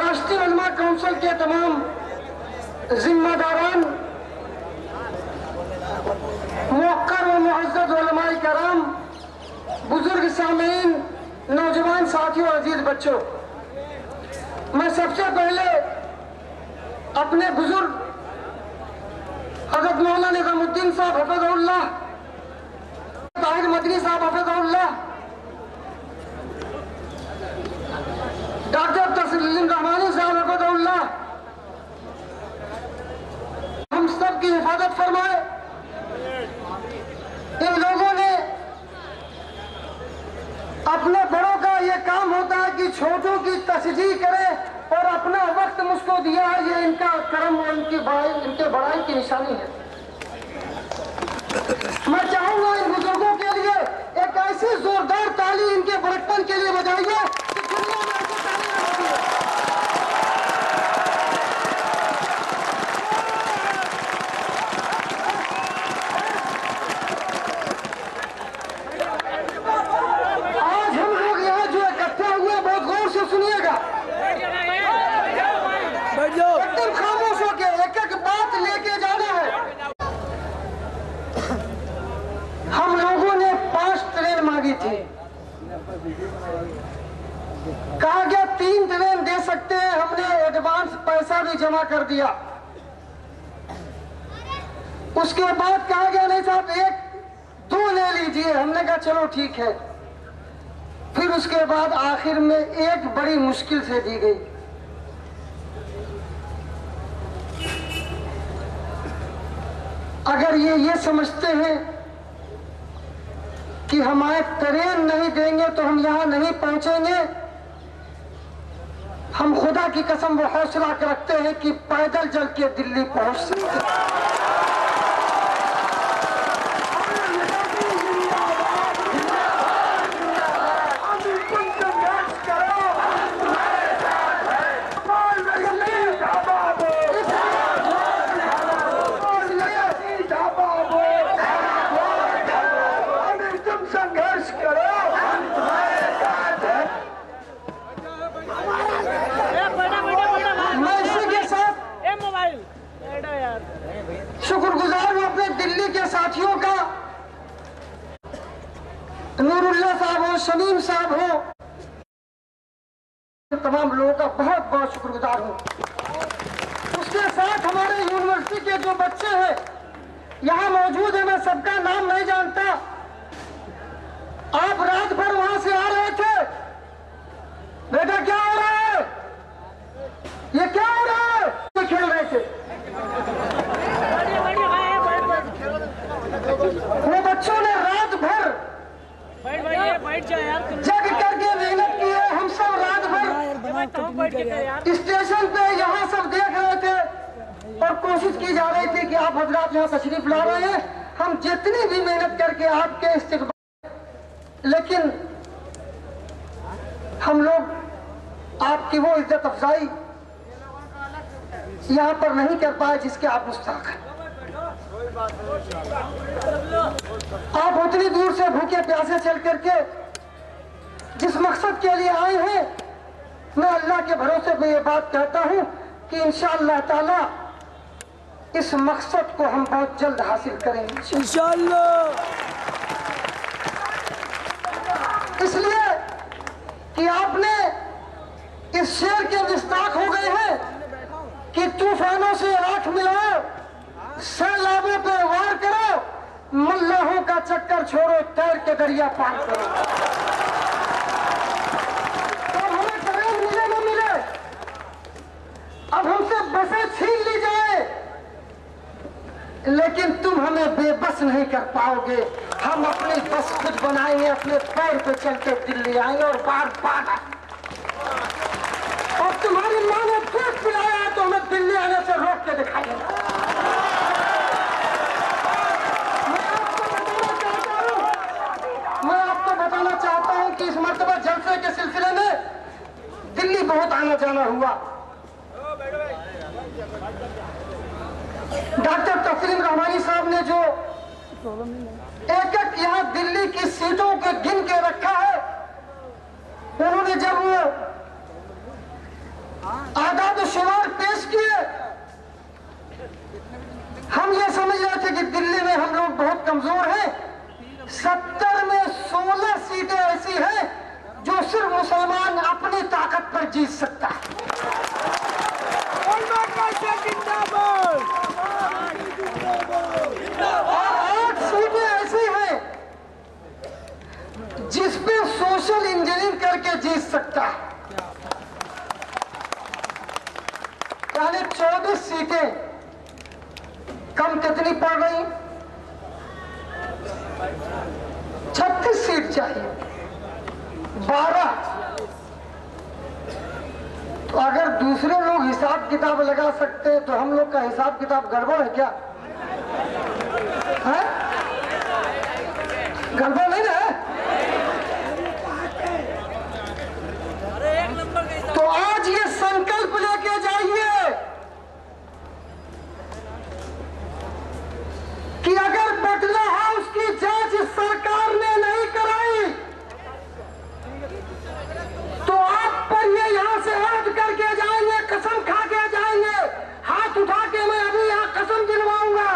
राष्ट्रीय उलमा काउंसिल के तमाम जिम्मेदारान, मुअक्कर व मुअज़्ज़ज़ उलमाए कराम, बुजुर्ग सामीन, नौजवान साथियों, अजीज बच्चों, मैं सबसे पहले अपने बुजुर्ग हज़रत मौलाना निज़ामुद्दीन साहब हफ़िज़हुल्लाह, ताहिर मदनी साहब हफ़िज़हुल्लाह, डॉक्टर तस्लीम रहमानी साहब हफ़िज़हुल्लाह, हम सब की हिफाजत फरमाए। इन लोगों ने, अपने बड़ों का ये काम होता है कि छोटों की तशजीह करे और अपना वक्त मुझको दिया है, ये इनका करम और इनके बड़ाई की निशानी है। मैं चाहूंगा इन बुजुर्गों के लिए एक ऐसी जोरदार ताली इनके बड़कपन के लिए बजाइए कि दुनिया में ऐसी ताली न होती है। आज हम लोग यहाँ जो इकट्ठे हुए, बहुत गौर से सुनिएगा, एकदम खामोश होके एक एक बात लेके जाना है। हम लोगों ने 5 ट्रेन मांगी थी, कहा गया 3 ट्रेन दे सकते हैं, हमने एडवांस पैसा भी जमा कर दिया। उसके बाद कहा गया नहीं साहब 1-2 ले लीजिए, हमने कहा चलो ठीक है। फिर उसके बाद आखिर में एक बड़ी मुश्किल से दी गई। अगर ये समझते हैं कि हमारे ट्रेन नहीं देंगे तो हम यहाँ नहीं पहुंचेंगे, हम खुदा की कसम वो हौसला रखते हैं कि पैदल चल के दिल्ली पहुंच सकते हैं। शुक्रगुजार हूं अपने दिल्ली के साथियों का, नूरुल्लाह साहब हो, शमीम साहब हो, तमाम लोगों का बहुत बहुत शुक्रगुजार हूं। उसके साथ हमारे यूनिवर्सिटी के जो बच्चे हैं यहाँ मौजूद है, मैं सबका नाम नहीं जानता। आप रात भर वहां से आ रहे थे, बेटा क्या हो रहा है, ये क्या हो रहा है, तो खेल रहे थे। वो बच्चों ने रात भर जग करके मेहनत की है। हम सब रात भर स्टेशन पे यहाँ सब देख रहे थे और कोशिश की जा रही थी कि आप हजरात यहाँ तशरीफ ला रहे हैं, हम जितनी भी मेहनत करके आपके इस्तेमाल, लेकिन हम लोग आपकी वो इज्जत अफजाई यहाँ पर नहीं कर पाए जिसके आप मुस्तहक हैं। आप उतनी दूर से भूखे प्यासे चल करके जिस मकसद के लिए आए हैं, मैं अल्लाह के भरोसे पे ये बात कहता हूँ कि इंशाअल्लाह ताला इस मकसद को हम बहुत जल्द हासिल करेंगे इंशाअल्लाह। इसलिए कि आपने इस शेर के मिस्ताक हो गए हैं कि तूफानों से राख मिलाओ, सैलाबों पे वार करो, मल्लाहों का चक्कर छोड़ो, तैर के दरिया पार करो। तो हमें ट्रेन मिले न मिले, अब हमसे बसें छीन ली जाए, लेकिन तुम हमें बेबस नहीं कर पाओगे। हम अपनी बस खुद बनाएंगे, अपने पैर पे चलते दिल्ली आएंगे और बार बार। और तुम्हारी माँ ने दूध पिलाया तो हमें दिल्ली आने से रोक के दिखाएंगे। मैं आपको बताना चाहता हूं कि इस मर्तबा जलसे के सिलसिले में दिल्ली बहुत आना जाना हुआ। डॉक्टर तस्लीम रहमानी साहब ने जो एक एक यहाँ दिल्ली की सीटों को गिन के रखा है, उन्होंने जब वो आदाद शुमार पेश किए, हम ये समझ रहे थे कि दिल्ली में हम लोग बहुत कमजोर हैं। 70 में 16 सीटें ऐसी हैं जो सिर्फ मुसलमान अपनी ताकत पर जीत सकता है। और 8 सीटें ऐसी हैं जिस पे सोशल इंजीनियरिंग करके जीत सकता है। यानी 24 सीटें कम कितनी पड़ रही? 36 सीट चाहिए, 12। तो अगर दूसरे लोग हिसाब किताब लगा सकते हैं तो हम लोग का हिसाब किताब गड़बड़ है क्या? है? गड़बड़ नहीं है? तो आज ये संकल्प लेके जाइए कि अगर पटना हाउस की जांच सरकार ने नहीं कराई तो आप पर ये यहां से रद्द करके जाएंगे, कसम खा के जाएंगे। हाथ उठा के मैं अभी यहां कसम दिलवाऊंगा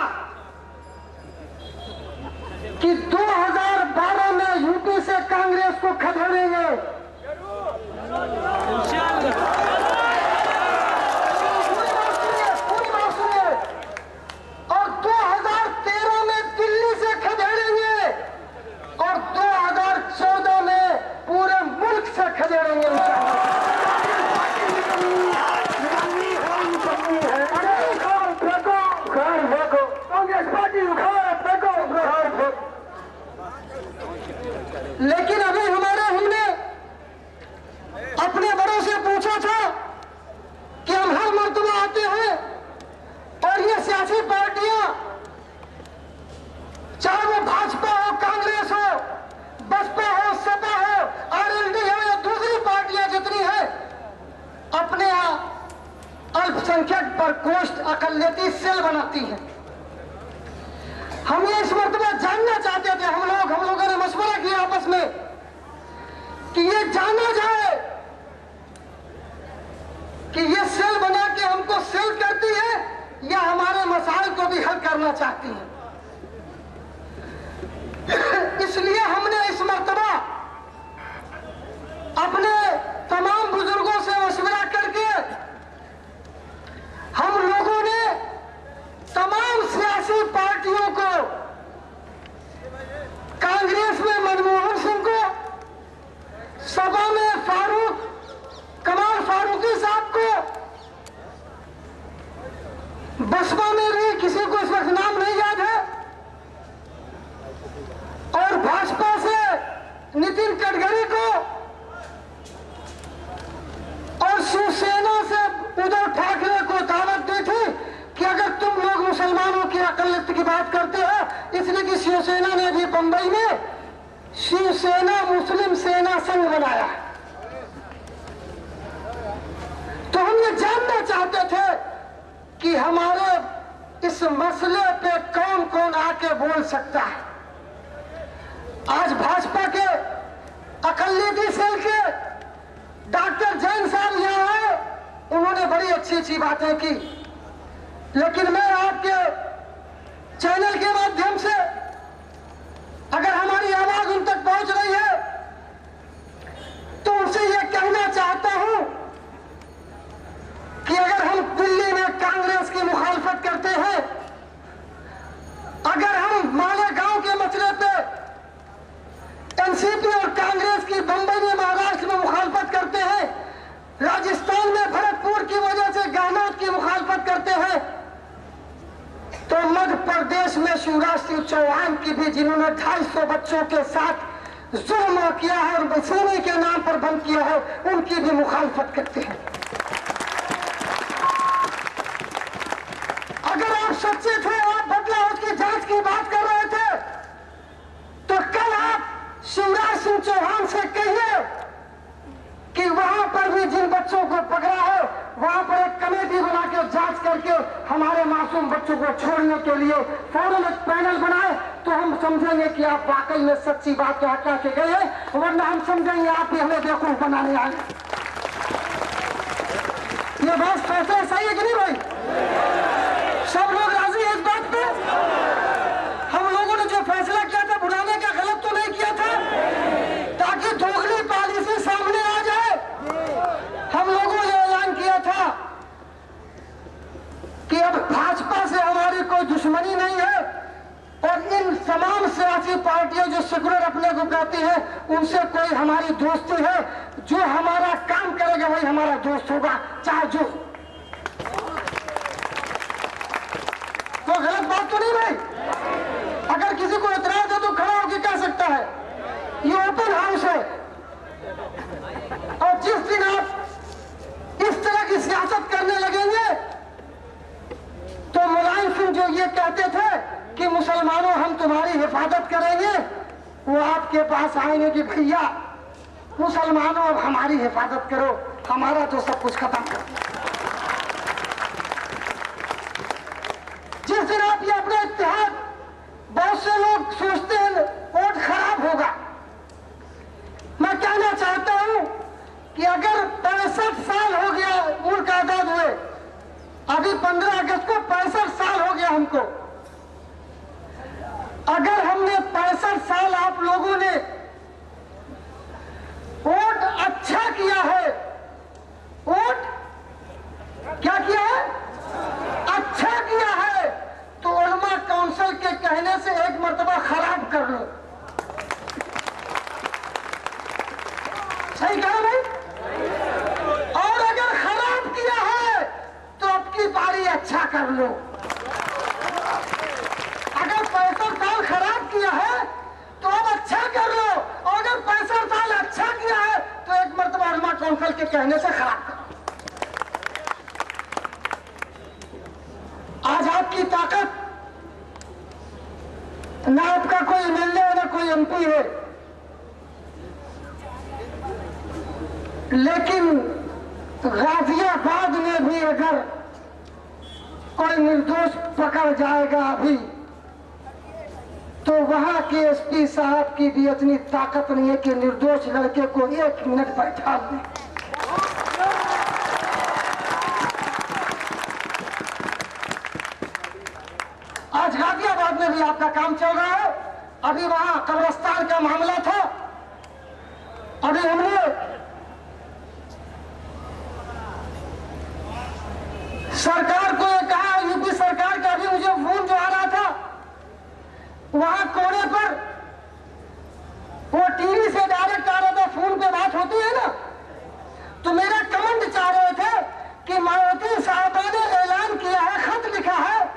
कि 2012 में यूपी से कांग्रेस को खदेड़ेंगे। पूरी बात सुनिए। और 2013 में दिल्ली से खदेड़ेंगे और 2014 में पूरे मुल्क से खदेड़ेंगे। कांग्रेस पार्टी लेकिन अभी हमने अपने बड़ों से पूछा था कि हम हर मर्तबा आते हैं और ये सियासी पार्टियां, चाहे वो भाजपा हो, कांग्रेस हो, बसपा हो, सपा हो, आरएलडी हो या दूसरी पार्टियां जितनी हैं, अपने अल्पसंख्यक प्रकोष्ठ अकलियती सेल बनाती हैं। हम ये इस मर्तबा जानना चाहते थे, हम लोगों ने मशवरा किया आपस में कि ये जाना जाए कि ये सेल बना के हमको सेल करती है या हमारे मसाइल को भी हल करना चाहती है। इसलिए हमने इस मर्तबा अपने तमाम बुजुर्गों से मशवरा करके हम लोगों ने तमाम सियासी पार्टियों को, कांग्रेस में मनमोहन सिंह को, सपा में कमाल फारूकी साहब को, बसपा में भी किसी को इस वक्त नाम नहीं याद है, और भाजपा से नितिन गडकरी को, और शिवसेना से उद्धव ठाकरे को दावत दी थी कि अगर तुम लोग मुसलमानों की अकलियत की बात करते हो, इसलिए कि शिवसेना ने भी बंबई में शिवसेना मुस्लिम सेना संघ बनाया। तो हम ये जानना चाहते थे कि हमारे इस मसले पे कौन कौन आके बोल सकता है। आज भाजपा के अकलियती सेल के डॉक्टर जैन साहब यहाँ आए, उन्होंने बड़ी अच्छी अच्छी बातें की, लेकिन मैं आपके चैनल के माध्यम से अगर हमारी आवाज उन तक पहुंच रही है तो उनसे यह कहना चाहता हूं कि अगर हम दिल्ली में कांग्रेस की मुखालफत करते हैं, अगर हम मालेगांव के मसले पे एनसीपी और कांग्रेस की बंबई में, महाराष्ट्र में मुखालफत करते हैं, राजस्थान में भरतपुर की वजह से गहलोत की मुखालफत करते हैं, तो मध्य प्रदेश में शिवराज सिंह चौहान की भी, जिन्होंने 250 बच्चों के साथ जुल्म किया है और सोने के नाम पर बंद किया है, उनकी भी मुखालफत करते हैं। अगर आप सच्चे थे, आप बदला हाउस की जांच की बात कर रहे थे, तो कल आप शिवराज सिंह चौहान से कहिए कि वहां पर भी जिन बच्चों को पकड़ा है, वहां पर एक कमेटी बना के जांच करके हमारे मासूम बच्चों को छोड़ने के लिए फौरन एक पैनल बनाए, तो हम समझेंगे कि आप वाकई में सच्ची बात कह के गए हैं, वरना हम समझेंगे आप ही हमें बेवकूफ बनाने आए। ये बात फैसला सही है कि नहीं भाई? सब लोग राजी हैं इस बात पे? हम लोगों ने जो फैसला किया था बुलाने का, गलत तो नहीं किया था, ताकि दोगली पॉलिसी सामने आ जाए। हम लोगों ने ऐलान किया था कि अब भाजपा से हमारी कोई दुश्मनी नहीं है और इन तमाम सियासी पार्टियों जो सेकुलर अपने को कहती हैं, उनसे कोई हमारी दोस्ती है। जो हमारा काम करेगा वही हमारा दोस्त होगा, चाहे जो। तो गलत बात तो नहीं भाई? अगर किसी को इतराज है तो खड़ा होकर कह सकता है, ये ओपन हाउस है। और जिस दिन आप इस तरह की सियासत करने लगेंगे, तो मुलायम सिंह जो ये कहते थे कि मुसलमानों हम तुम्हारी हिफाजत करेंगे, वो आपके पास आएंगे कि भैया मुसलमानों अब हमारी हिफाजत करो, हमारा तो सब कुछ खत्म करो। जिस दिन आप ये अपने इत्तेहाद, बहुत से लोग सोचते हैं वोट खराब होगा। मैं कहना चाहता हूं कि अगर 65 साल हो गया मुल्क आजाद हुए, अभी 15 अगस्त को 65 साल हो गया हमको, अगर हमने 65 साल आप लोगों ने वोट अच्छा किया है, वोट क्या किया है? अच्छा किया है, तो उलमा काउंसिल के कहने से एक मर्तबा खराब कर लो। सही कहा भाई? और अगर खराब किया है तो अब की बारी अच्छा कर लो। अगर 65 साल खराब किया है तो अब अच्छा कर लो, और अगर 65 साल अच्छा किया है तो एक मर्तबा उलमा काउंसिल के कहने से खराब करो। आज आपकी ताकत, ना आपका कोई एमएलए है ना कोई एमपी है, लेकिन गाजियाबाद में भी अगर कोई निर्दोष पकड़ जाएगा अभी, तो वहां के एसपी साहब की भी इतनी ताकत नहीं है कि निर्दोष लड़के को 1 मिनट बैठा दें। आज गाजियाबाद में भी आपका काम चल रहा है। अभी वहां कब्रिस्तान का मामला था, अभी हमने सरकार को ये कहा, यूपी सरकार का भी मुझे फोन जो आ रहा था, वहां कोने पर वो टीवी से डायरेक्ट आ रहा था, फोन पे बात होती है ना, तो मेरा कमेंट चाह रहे थे कि मायावती साहबा ने ऐलान किया है, खत लिखा है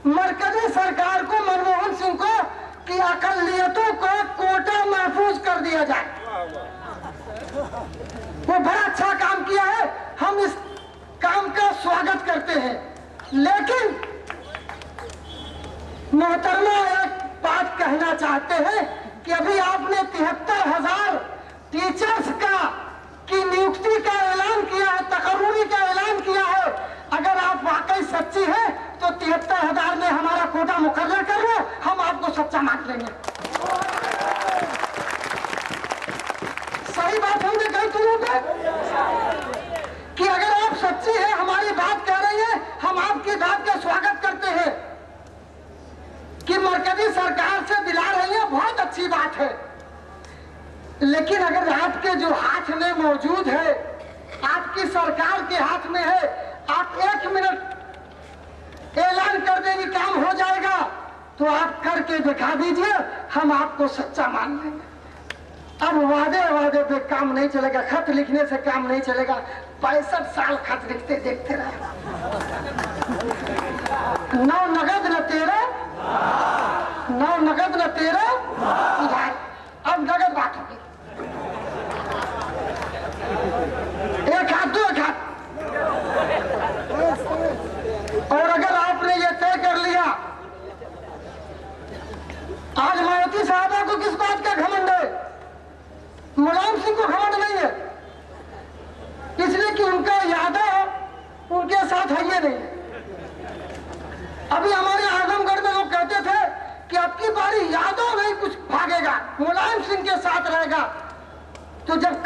मरकजी सरकार को, मनमोहन सिंह को, कि अकलियतों को कोटा महफूज कर दिया जाए। वो बड़ा अच्छा काम किया है, हम इस काम का स्वागत करते हैं। लेकिन मोहतरमा एक बात कहना चाहते हैं कि अभी आपने 73,000 टीचर्स की नियुक्ति का ऐलान किया है, तकर्रुरी का ऐलान किया है। अगर आप वाकई सच्ची है तो 73,000 में हमारा कोटा मुकर्रर कर लो, हम आपको सच्चा मान लेंगे। सही बात हमने कही तुम पे कि अगर आप सच्ची है, हमारी बात कह रही है, हम आपकी बात का स्वागत करते हैं कि मरकजी सरकार से दिला रही है, बहुत अच्छी बात है। लेकिन अगर आपके जो हाथ में मौजूद है, आपकी सरकार के हाथ में है, आप 1 मिनट ऐलान कर देंगे काम हो जाएगा, तो आप करके दिखा दीजिए, हम आपको सच्चा मान लेंगे। अब वादे पे काम नहीं चलेगा, खत लिखने से काम नहीं चलेगा। 65 साल खत लिखते देखते रहे, 9 नगद न तेरा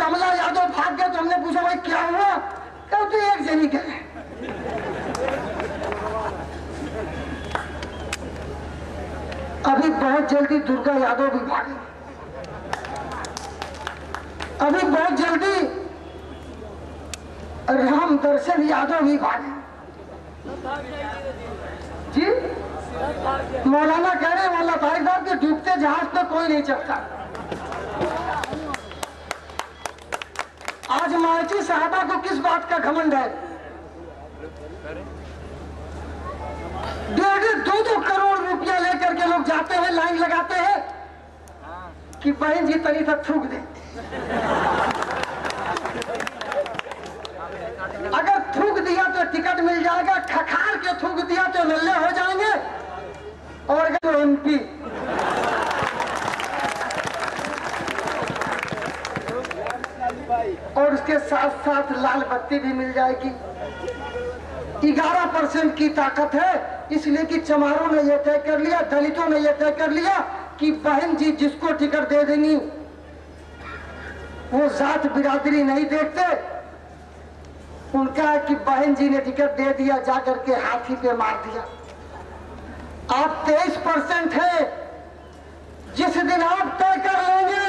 कमला यादव भाग गए तो हमने पूछा भाई क्या हुआ, कहा तो एक जनी गए। अभी बहुत जल्दी दुर्गा यादव भी भागे, अभी बहुत जल्दी राम दर्शन यादव भी भागे। जी मौलाना कह रहे वाला भाई साहब के डूबते जहाज पे कोई नहीं चढ़ता। आज मार्ची साहबा को किस बात का घमंड है? 1.5-2 करोड़ रुपया लेकर के लोग जाते हैं, लाइन लगाते हैं कि बहन जी तनी तक थूक दे। अगर थूक दिया तो टिकट मिल जाएगा, खखार के थूक दिया तो नल्ले हो जाएंगे और तो MP। और उसके साथ साथ लाल बत्ती भी मिल जाएगी। 11% की ताकत है, इसलिए कि चमारों ने यह तय कर लिया, दलितों ने यह तय कर लिया कि बहन जी जिसको टिकट दे देंगी वो जात बिरादरी नहीं देखते। उनका है कि बहन जी ने टिकट दे दिया, जाकर के हाथी पे मार दिया। आप 23% है। जिस दिन आप तय कर लेंगे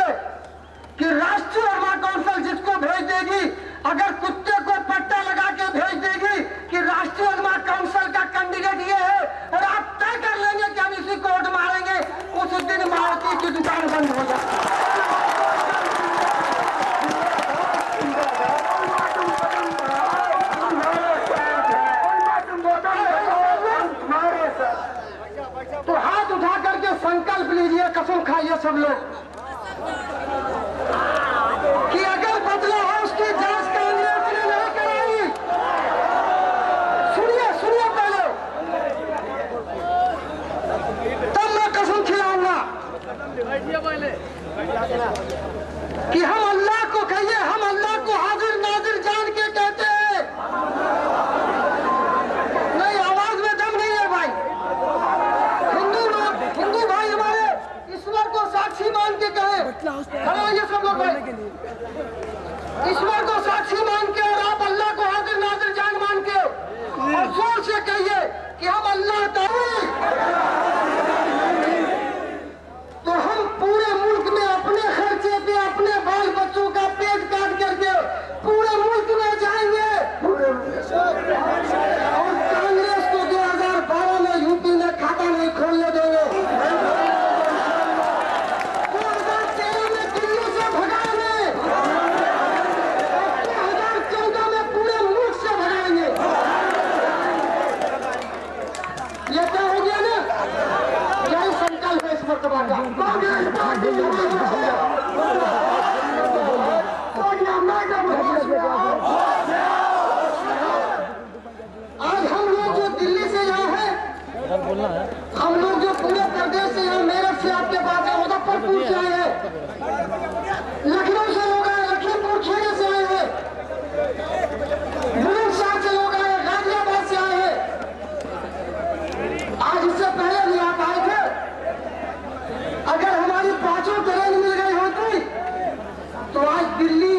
कि राष्ट्रीय उलमा काउंसिल जिसको भेज देगी, अगर कुत्ते को पट्टा लगा के भेज देगी कि राष्ट्रीय उलमा काउंसिल का कैंडिडेट ये है, और आप तय कर लेंगे कि हम इसी को वोट मारेंगे, उस दिन मारुति की दुकान बंद हो जाएगी। तो हाथ उठा करके संकल्प लीजिए, कसम खाइए सब लोग कि अगर बदला है उसकी जांच कांग्रेस ने नहीं कराई। सुनिए पहले, तब मैं कसम खिलाऊंगा कि हम अल्लाह को कहिए, हम अल्लाह को हाजिर नाजिर जान के कहते हैं। नहीं, आवाज में दम नहीं है भाई। हिंदू भाई हमारे ईश्वर को साक्षी मान के कहे, खड़े होइए सब लोग भाई, ईश्वर को साक्षी मान के और आप अल्लाह को हाजिर नाजिर जान मान के और जोर से कहिए कि हम अल्लाह तो हम पूरे मुल्क में अपने खर्चे पे अपने बाल बच्चों का पेट काट करके पूरे मुल्क में जाएंगे। और कांग्रेस को 2012 में यूपी में खाता नहीं खोलने देंगे। 2013 में दिल्ली से भगाएंगे, 2014 में पूरे मुल्क से भगाएंगे। ये क्या हो गया ना, यही संकल्प है इस मरतबा का। आज हम लोग जो दिल्ली से यहाँ है, हम लोग जो पूरे प्रदेश से यहाँ मेरठ से आपके पास है, मुजफ्फरपुर से आए हैं, लखनऊ से लोग आए, लखीमपुर खेड़े से आए हैं, बुलंदशहर से लोग आए, गाजियाबाद से आए हैं। आज इससे पहले भी आप आए थे। अगर हमारी 5 ट्रेन मिल गई होती तो आज दिल्ली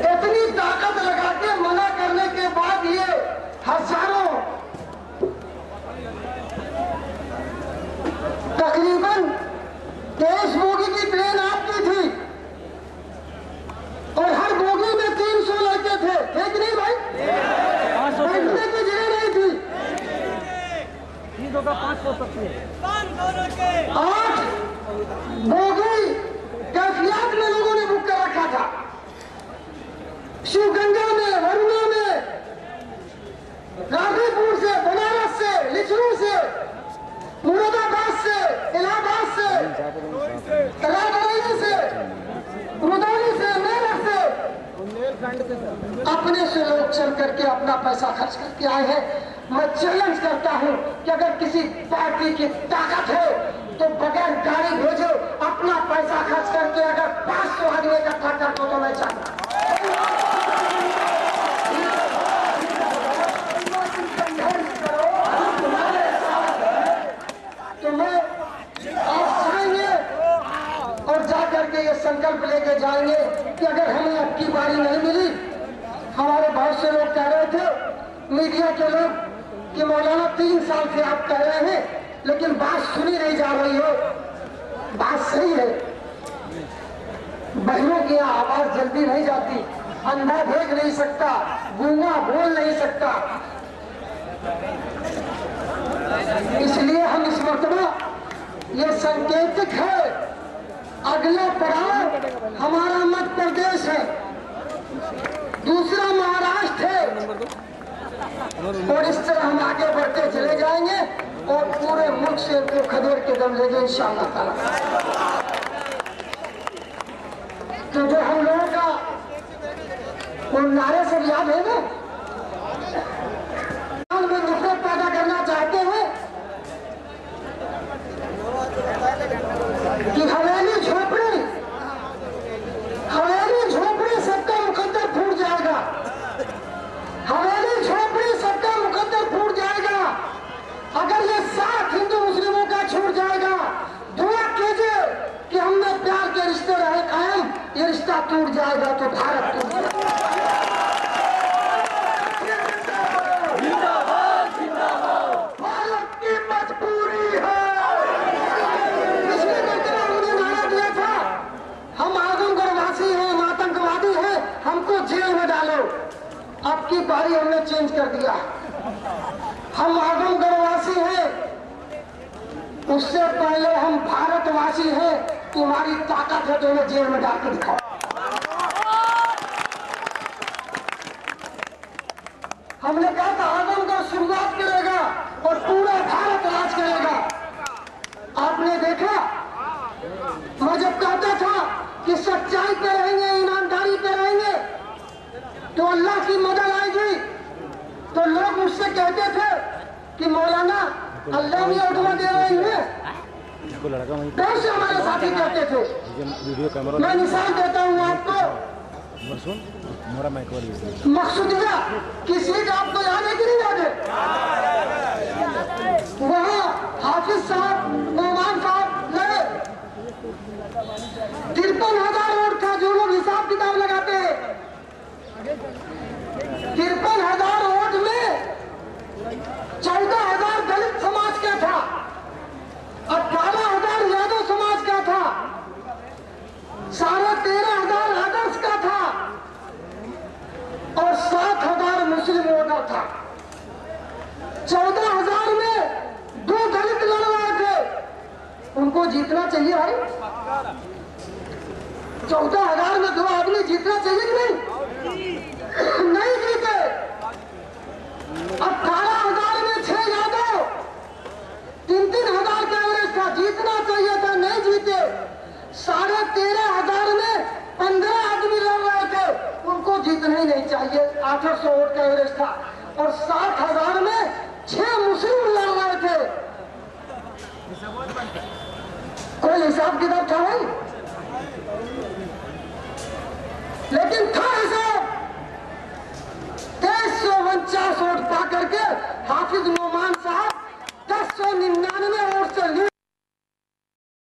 इतनी ताकत लगा के मना करने के बाद ये हजारों, तकरीबन 23 बोगी की ट्रेन आपकी थी और हर बोगी में 300 लड़के थे, ठीक नहीं भाई? बैठने की जगह नहीं थी। 8 बोगी कैफियत में लोगों ने बुक कर रखा था। शिवगंगा में, वरुणा में, गाजीपुर से, बनारस से, लिचरू से, मुरादाबाद से, इलाहाबाद से, तलाबरेली से, रुदौली से, मेरठ से, अपने से लोग चल करके अपना पैसा खर्च करके आए हैं। मैं चैलेंज करता हूं कि अगर किसी पार्टी की ताकत है तो बगैर गाड़ी भेजो, अपना पैसा खर्च करके अगर 500 आदमी इकट्ठा कर दो तो मैं चाहूंगा। तो मैं मीडिया के लोग कि मौलाना 3 साल से आप कह रहे हैं लेकिन बात सुनी नहीं जा रही है। बात सही है, बहनों की आवाज जल्दी नहीं जाती, अंधा देख नहीं सकता, गूंगा बोल नहीं सकता। इसलिए हम इस मरतबा ये संकेतिक है, अगला पड़ाव हमारा मध्य प्रदेश है, दूसरा महाराष्ट्र है, और इस तरह हम आगे बढ़ते चले जाएंगे और पूरे मुल्क से इनको खदेड़ के दम लेंगे इंशाअल्लाह ताला। तो जो हम लोगों का वो नारे सब याद है ना, में नफरत पैदा करना चाहते हैं कि हवेली झोपड़ी सबका मुकद्दर फूट जाएगा, हवेली झोपड़ी सबका मुकद्दर फूट जाएगा। अगर ये साथ हिंदू मुस्लिमों का छूट जाएगा, दुआ कीजिए कि हमने प्यार के रिश्ते रहे कायम, ये रिश्ता टूट जाएगा तो भारत टूट जाएगा। भारत की मजबूरी है। पिछले मरतबा उन्होंने नारा दिया था, हम आजमगढ़ वासी हैं, हम आतंकवादी हैं, हमको जेल में डालो। अब की बारी हमने चेंज कर दिया, हम आजमगढ़ वासी हैं, उससे पहले हम भारतवासी हैं। तुम्हारी ताकत है तो हमें जेल में डाल के दिखाओ। हमने कहा था आजमगढ़ शुरुआत करेगा और पूरा भारत राज करेगा। आपने देखा, मैं जब कहता था कि सच्चाई पे रहेंगे, ईमानदारी पे रहेंगे तो अल्लाह की मदद आएगी, तो लोग मुझसे कहते थे कि मौलाना अल्लाह भी उठवा दे रही है, बहुत से हमारे साथी कहते थे। मैं मिसाल देता हूँ आपको, मकसूदिया की सीट आपको याद है कि नहीं याद है? वहाँ हाफिज साहब, नौमान साहब लड़े, 53,000 वोट था। जो लोग हिसाब किताब लगाते हैं, 53,000 वोट में 14,000 दलित समाज का था, 18,000 यादव समाज का था, 13,500 आदर्श का था और 7,000 मुस्लिम वोटर था। 14,000 में 2 दलित लड़ रहे थे, उनको जीतना चाहिए भाई। 14,000 में 2 आदमी जीतना चाहिए कि नहीं? नहीं जीते। 18,000 में 6 यादव, 3,000 का एवरेज था, जीतना चाहिए था, नहीं जीते। 13,500 में 15 आदमी लड़ रहे थे, उनको जीतना ही नहीं चाहिए, 800 वोट का एवरेज था। और 60,000 में 6 मुस्लिम लड़ रहे थे। कोई हिसाब किताब था नहीं, लेकिन था